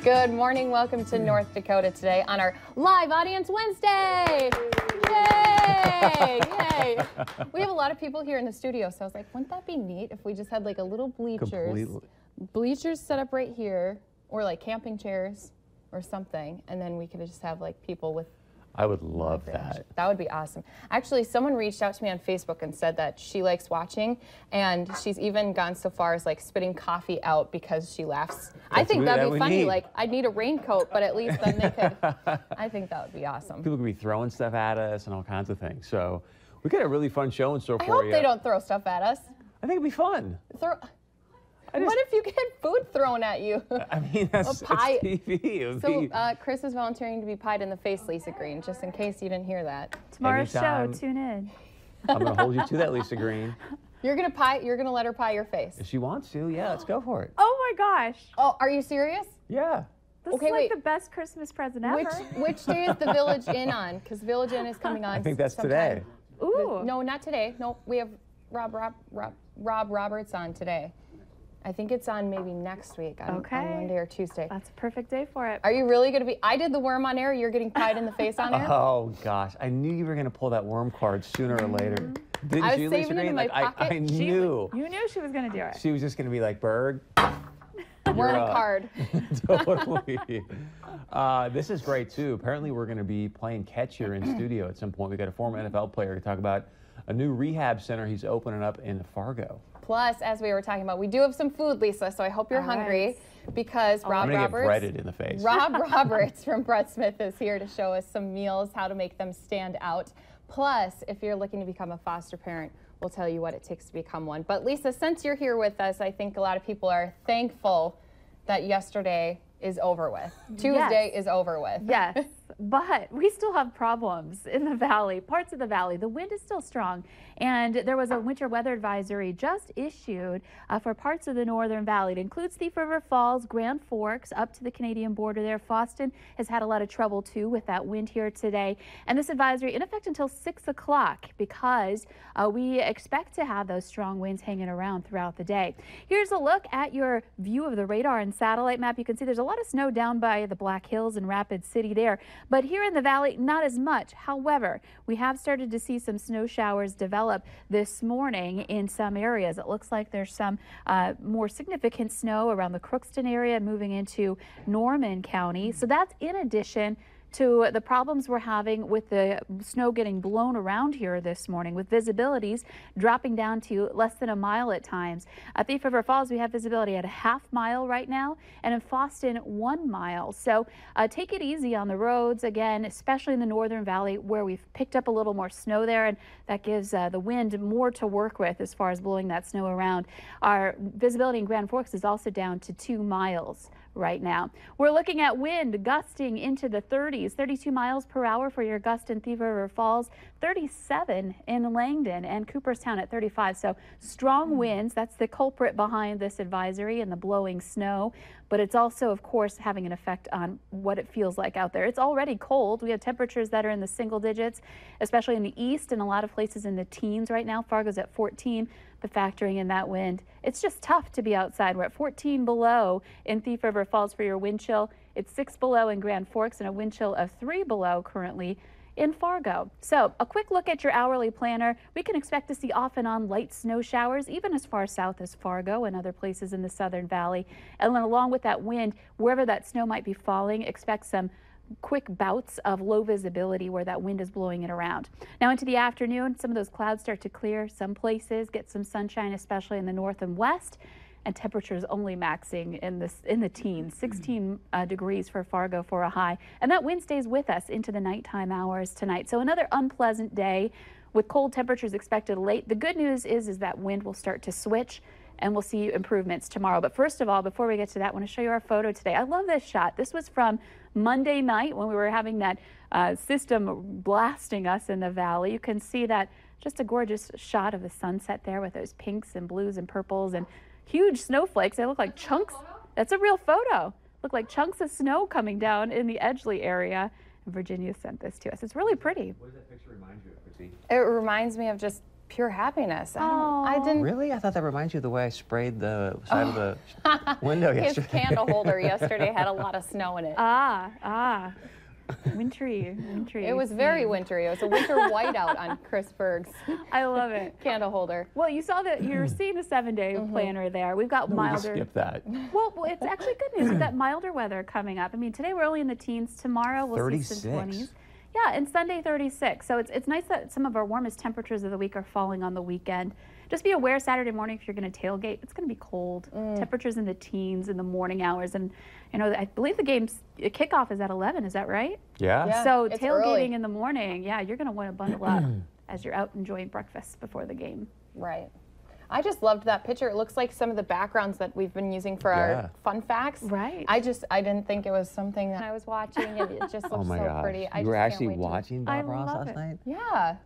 Good morning. Welcome to North Dakota today on our Live Audience Wednesday. Yay! Yay! We have a lot of people here in the studio, so I was like, wouldn't that be neat if we just had like a little bleachers set up right here, or like camping chairs or something, and then we could just have like people with. I would love that. That would be awesome. Actually, someone reached out to me on Facebook and said that she likes watching, and she's even gone so far as like spitting coffee out because she laughs. I think that'd be funny. Like, I'd need a raincoat, but at least then they could. I think that would be awesome. People could be throwing stuff at us and all kinds of things. So we got a really fun show in store for you. I hope they don't throw stuff at us. I think it'd be fun. What if you get food thrown at you? I mean, that's pie. TV. So Chris is volunteering to be pied in the face, Lisa Green, just in case you didn't hear that. Tomorrow's show, tune in. I'm going to hold you to that, Lisa Green. You're gonna let her pie your face. If she wants to, yeah, let's go for it. Oh my gosh. Oh, are you serious? Yeah. This is like the best Christmas present ever. Which day is the Village Inn on? Because Village Inn is coming on. I think that's sometime. today. Ooh. No, not today. No, we have Rob Roberts on today. I think it's on maybe next week on Monday or Tuesday. That's a perfect day for it. Are you really going to be? I did the worm on air. You're getting pied in the face on air? Oh, gosh. I knew you were going to pull that worm card sooner or later. Didn't you, Lisa Green? Like, I knew. You knew she was going to do it. She was just going to be like, Berg. Worm card. Totally. This is great, too. Apparently, we're going to be playing catch here in studio at some point. We got a former NFL player to talk about a new rehab center he's opening up in Fargo. Plus, as we were talking about, we do have some food, Lisa, so I hope you're hungry because Rob Roberts. I'm going to get breaded in the face. Rob Roberts from Bread Smith is here to show us some meals, how to make them stand out. Plus, if you're looking to become a foster parent, we'll tell you what it takes to become one. But Lisa, since you're here with us, I think a lot of people are thankful that yesterday is over with. Tuesday is over with. Yes, but we still have problems in the valley, parts of the valley. The wind is still strong, and there was a winter weather advisory just issued for parts of the northern valley. It includes Thief River Falls, Grand Forks, up to the Canadian border there. Foston has had a lot of trouble, too, with that wind here today. And this advisory in effect until 6 o'clock because we expect to have those strong winds hanging around throughout the day. Here's a look at your view of the radar and satellite map. You can see there's a lot of snow down by the Black Hills and Rapid City there, but here in the valley, not as much. However, we have started to see some snow showers develop this morning in some areas. It looks like there's some more significant snow around the Crookston area moving into Norman County. So that's in addition to the problems we're having with the snow getting blown around here this morning, with visibilities dropping down to less than a mile at times. At Thief River Falls, we have visibility at a ½ mile right now, and in Foston, 1 mile. So take it easy on the roads, again, especially in the northern valley where we've picked up a little more snow there, and that gives the wind more to work with as far as blowing that snow around. Our visibility in Grand Forks is also down to 2 miles right now. We're looking at wind gusting into the 30s, 32 miles per hour for your gust in Thief River Falls, 37 in Langdon, and Cooperstown at 35. So strong winds, that's the culprit behind this advisory and the blowing snow. But it's also, of course, having an effect on what it feels like out there. It's already cold. We have temperatures that are in the single digits, especially in the east and a lot of places in the teens right now. Fargo's at 14, but factoring in that wind, it's just tough to be outside. We're at 14 below in Thief River Falls for your wind chill. It's 6 below in Grand Forks and a wind chill of 3 below currently in Fargo. So a quick look at your hourly planner. We can expect to see off and on light snow showers even as far south as Fargo and other places in the southern valley. And then along with that wind, wherever that snow might be falling, expect some quick bouts of low visibility where that wind is blowing it around. Now into the afternoon, some of those clouds start to clear. Some places get some sunshine, especially in the north and west. And temperatures only maxing in the teens, 16 degrees for Fargo for a high. And that wind stays with us into the nighttime hours tonight. So another unpleasant day with cold temperatures expected late. The good news is that wind will start to switch and we'll see improvements tomorrow. But first of all, before we get to that, I want to show you our photo today. I love this shot. This was from Monday night when we were having that system blasting us in the valley. You can see that just a gorgeous shot of the sunset there with those pinks and blues and purples and huge snowflakes. They look like chunks. That's a real photo. Look like chunks of snow coming down in the Edgeley area. And Virginia sent this to us. It's really pretty. What does that picture remind you of, Chrissy? It reminds me of just pure happiness. I didn't. Really? I thought that reminds you of the way I sprayed the side of the window His yesterday. candle holder yesterday had a lot of snow in it. Wintry. It was very wintry. It was a winter whiteout on Chris Berg's I love it. candle holder. Well, you saw that you're seeing the 7-day planner there. We've got We milder. skip that. Well, it's actually good news. We've got milder weather coming up. I mean, today we're only in the teens. Tomorrow we'll see some 20s. Yeah, and Sunday 36. So it's nice that some of our warmest temperatures of the week are falling on the weekend. Just be aware Saturday morning if you're going to tailgate, it's going to be cold. Temperatures in the teens in the morning hours. And, you know, I believe the game's kickoff is at 11. Is that right? Yeah. So it's tailgating early. in the morning, yeah, you're going to want to bundle up as you're out enjoying breakfast before the game. Right. I just loved that picture. It looks like some of the backgrounds that we've been using for our fun facts. Right. I didn't think it was something that I was watching, and it just looked so pretty. You were actually watching Bob Ross last night? Yeah.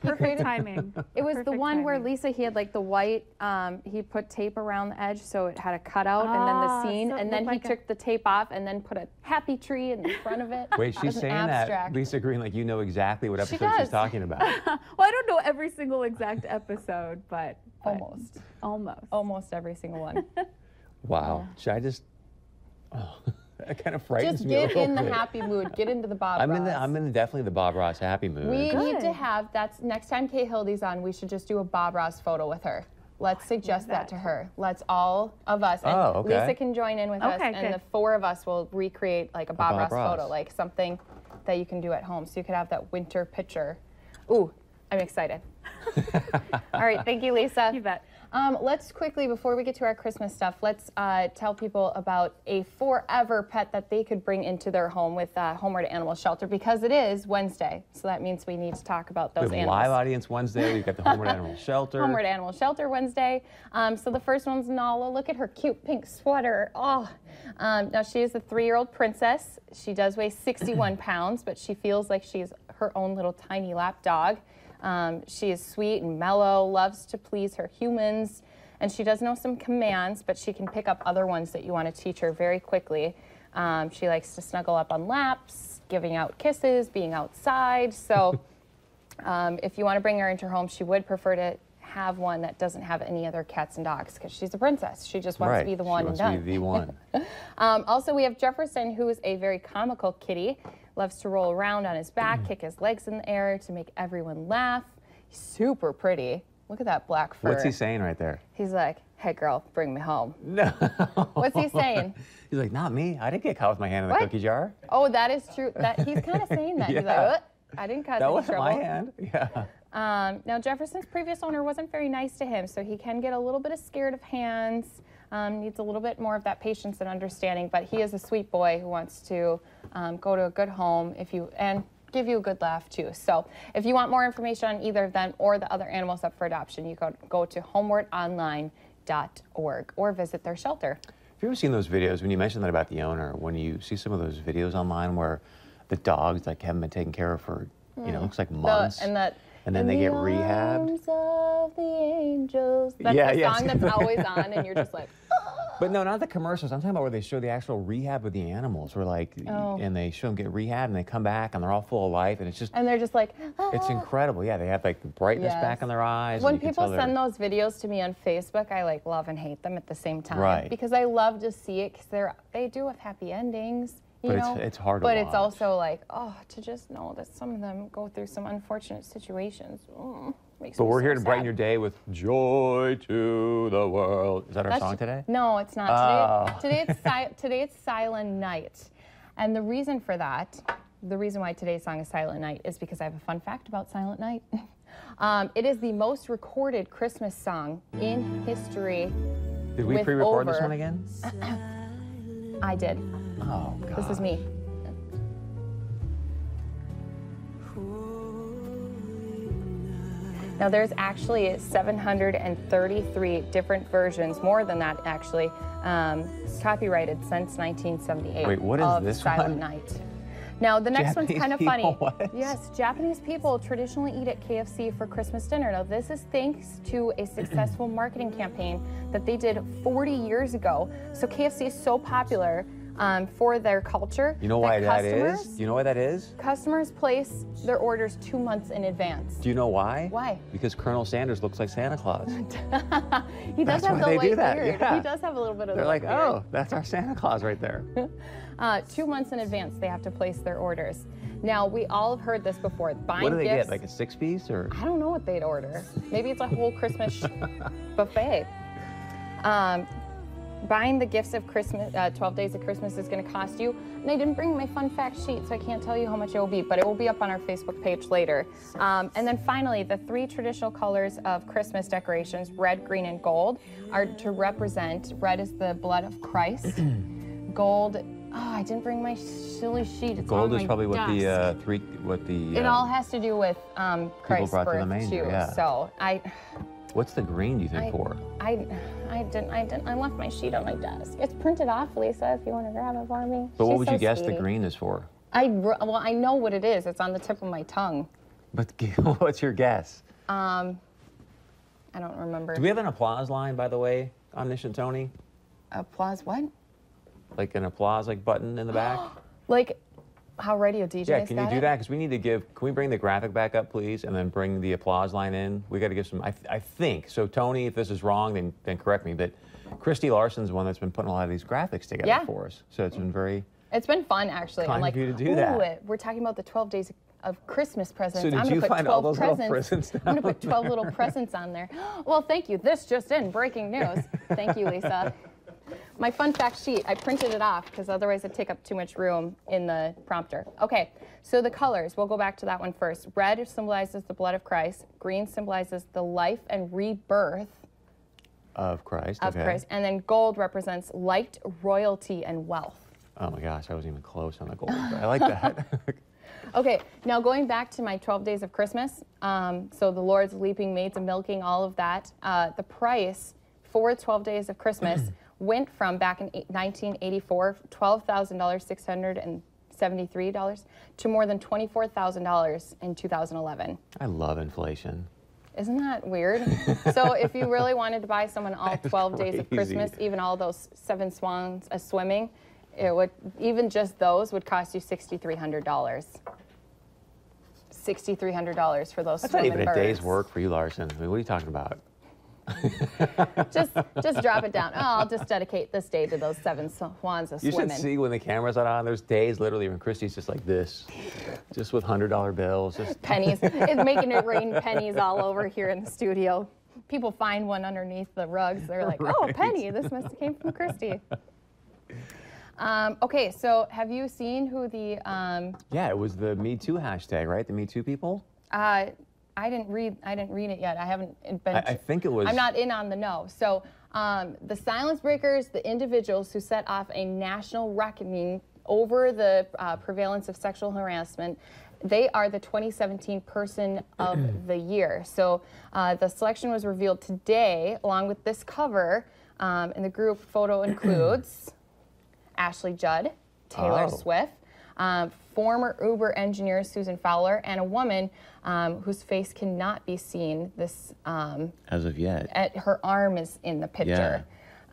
Perfect timing. It was the one where timing. Lisa, he had like the white, he put tape around the edge so it had a cutout, and then the scene, so it and then looked he like took the tape off and then put a happy tree in the front of it. Wait, she's As an saying abstract. that, Lisa Green, like you know exactly what episode does. she's talking about. Well, I don't know every single exact episode, but Almost almost. every single one. Wow. Should I just... Oh, that kind of frightens Just me a get little in the bit. happy mood. Get into the Bob I'm Ross. in definitely the Bob Ross happy mood. We need to Good. have, that's next time Kate Hildy's on, we should just do a Bob Ross photo with her. Let's suggest that to her. Let's all of us, and Oh, okay. Lisa can join in with us, Okay, and good. the 4 of us will recreate like a Bob Ross Ross. photo, like something that you can do at home. So you could have that winter picture. Ooh, I'm excited. All right, thank you, Lisa. You bet. Let's quickly, before we get to our Christmas stuff, let's tell people about a forever pet that they could bring into their home with Homeward Animal Shelter, because it is Wednesday. So that means we need to talk about those With animals. live audience Wednesday, we've got the Homeward Animal Shelter. Homeward Animal Shelter Wednesday. So the first one's Nala. Look at her cute pink sweater. Oh, now she is a 3-year-old princess. She does weigh 61 pounds, but she feels like she's her own little tiny lap dog. She is sweet and mellow, loves to please her humans, and she does know some commands, but she can pick up other ones that you want to teach her very quickly. She likes to snuggle up on laps, giving out kisses, being outside. So if you want to bring her into her home, she would prefer to have one that doesn't have any other cats and dogs, because she's a princess. She just wants to be the one and done. She wants to be the one. Also, we have Jefferson, who is a very comical kitty. Loves to roll around on his back, kick his legs in the air to make everyone laugh. He's super pretty. Look at that black fur. What's he saying right there? He's like, hey girl, bring me home. No. What's he saying? He's like, not me. I didn't get caught with my hand in the What? cookie jar. Oh, that is true. He's kind of saying that. He's like, Yeah. I didn't cause That any wasn't trouble. my hand. Yeah. Now, Jefferson's previous owner wasn't very nice to him, so he can get a little bit scared of hands, needs a little bit more of that patience and understanding, but he is a sweet boy who wants to go to a good home and give you a good laugh, too. So if you want more information on either of them or the other animals up for adoption, you go to homewardonline.org or visit their shelter. Have you ever seen those videos, when you mentioned that about the owner, when you see some of those videos online where the dogs like haven't been taken care of for, you know, looks like months, and then they get rehabbed? Arms of the angels. That's Yeah, the yes. song that's always on, and you're just like, But no, not the commercials. I'm talking about where they show the actual rehab with the animals, where like, and they show them get rehab, and they come back, and they're all full of life, and it's just, and they're just like, it's incredible. Yeah, they have like the brightness back in their eyes. When and you can people tell send they're- those videos to me on Facebook, I like love and hate them at the same time. Right. Because I love to see it, because they do have happy endings. You But know? it's hard to But it's watch. also like, to just know that some of them go through some unfortunate situations. Makes But me we're so here to brighten sad. your day with Joy to the World. Is that our song today? No, it's not. Oh. Today it's Silent Night. And the reason for that, the reason why today's song is Silent Night, is because I have a fun fact about Silent Night. It is the most recorded Christmas song in history. Did we with pre-record this over- one again? I did. Oh, God. This is me. Now there's actually 733 different versions, more than that actually, copyrighted since 1978. Wait, what is of this Silent one? Night. Now the next Japanese one's kind of people, funny. what? Yes, Japanese people traditionally eat at KFC for Christmas dinner. Now this is thanks to a successful marketing campaign that they did 40 years ago. So KFC is so popular for their culture. You know why that is? Do you know why that is? Customers place their orders 2 months in advance. Do you know why? Why? Because Colonel Sanders looks like Santa Claus. He does have the they white do that. beard. Yeah. He does have a little bit of They're the like, white beard. oh, that's our Santa Claus right there. 2 months in advance, they have to place their orders. Now, we all have heard this before. Buying What do they gifts, get, like a 6-piece or? I don't know what they'd order. Maybe it's a whole Christmas buffet. Buying the gifts of Christmas, 12 days of Christmas is going to cost you. And I didn't bring my fun fact sheet, so I can't tell you how much it will be, but it will be up on our Facebook page later. And then finally, the 3 traditional colors of Christmas decorations, red, green, and gold, are to represent, red is the blood of Christ, gold, I didn't bring my silly sheet. It's Gold on is my probably desk. what the It all has to do with Christ's brought to the birth manger, too. yeah. So What's the green, do you think, for? I left my sheet on my desk. It's printed off, Lisa, if you want to grab it for me. But what She's would so you guess sweetie. the green is for? Well, I know what it is. It's on the tip of my tongue. But what's your guess? I don't remember. Do we have an applause line, by the way, Omniscient Tony? Applause what? Like an applause button in the back? Like how radio DJs Yeah, can you got do it? that? Because we need to can we bring the graphic back up, please, and then bring the applause line in? We got to give some, I think, so Tony, if this is wrong, then correct me, but Kristi Larson's the one that's been putting a lot of these graphics together for us. So it's been very... It's been fun, actually. Kind I'm like, of you to do that. We're talking about the 12 days of Christmas presents. So did I'm you gonna put find 12 all those little presents I'm going to put 12 little presents on there. Well, thank you. This just in, breaking news. Thank you, Lisa. My fun fact sheet, I printed it off because otherwise it'd take up too much room in the prompter. Okay, so the colors, we'll go back to that one first. Red symbolizes the blood of Christ. Green symbolizes the life and rebirth Of Christ, of Christ. And then gold represents light, royalty, and wealth. Oh my gosh, I wasn't even close on the gold. But I like that. Okay, now going back to my 12 days of Christmas, so the Lord's leaping, maids and milking, all of that, the price for 12 days of Christmas went from back in 1984, $12,673 to more than $24,000 in 2011. I love inflation. Isn't that weird? So if you really wanted to buy someone all 12 days of crazy. Christmas, even all those 7 swans swimming, it would, even just those would cost you $6,300. $6,300 for those That's swimming not even birds. a day's work for you, Larson. I mean, what are you talking about? Just drop it down. Oh, I'll just dedicate this day to those 7 swans You swimming. should see when the camera's not on. There's days literally when Kristi's just like this, just with $100 bills. Just Pennies. It's making it rain pennies all over here in the studio. People find one underneath the rugs. They're like, oh, a penny. This must have came from Kristi. Okay, so have you seen who the... yeah, it was the Me Too hashtag, right? The Me Too people? I didn't read it yet. I haven't been... I think it was... I'm not in on the know. So the silence breakers, the individuals who set off a national reckoning over the prevalence of sexual harassment, they are the 2017 Person of the Year. So the selection was revealed today, along with this cover, and the group photo includes Ashley Judd, Taylor Swift, former Uber engineer Susan Fowler, and a woman whose face cannot be seen. This as of yet. Her arm is in the picture.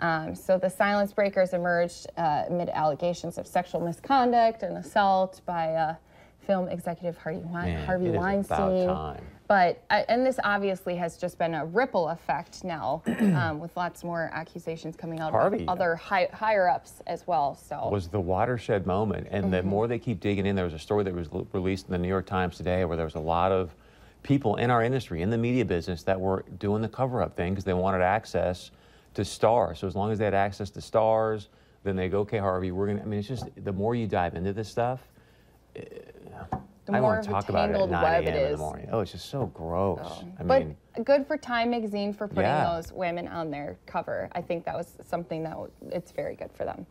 Yeah. So the silence breakers emerged amid allegations of sexual misconduct and assault by film executive Harvey Weinstein. About time. But and this obviously has just been a ripple effect now, with lots more accusations coming out of other higher ups as well. So was the watershed moment, and the more they keep digging in, there was a story that was released in the New York Times today, where there was a lot of people in our industry, in the media business, that were doing the cover-up thing because they wanted access to stars. So as long as they had access to stars, then they go, okay, Harvey, we're gonna. I mean, it's just the more you dive into this stuff. the I more want of to a talk about it at tangled 9 web a.m. it in the is. morning. Oh, it's just so gross. I But mean, good for Time Magazine for putting Yeah. those women on their cover. I think that was something that it's very good for them.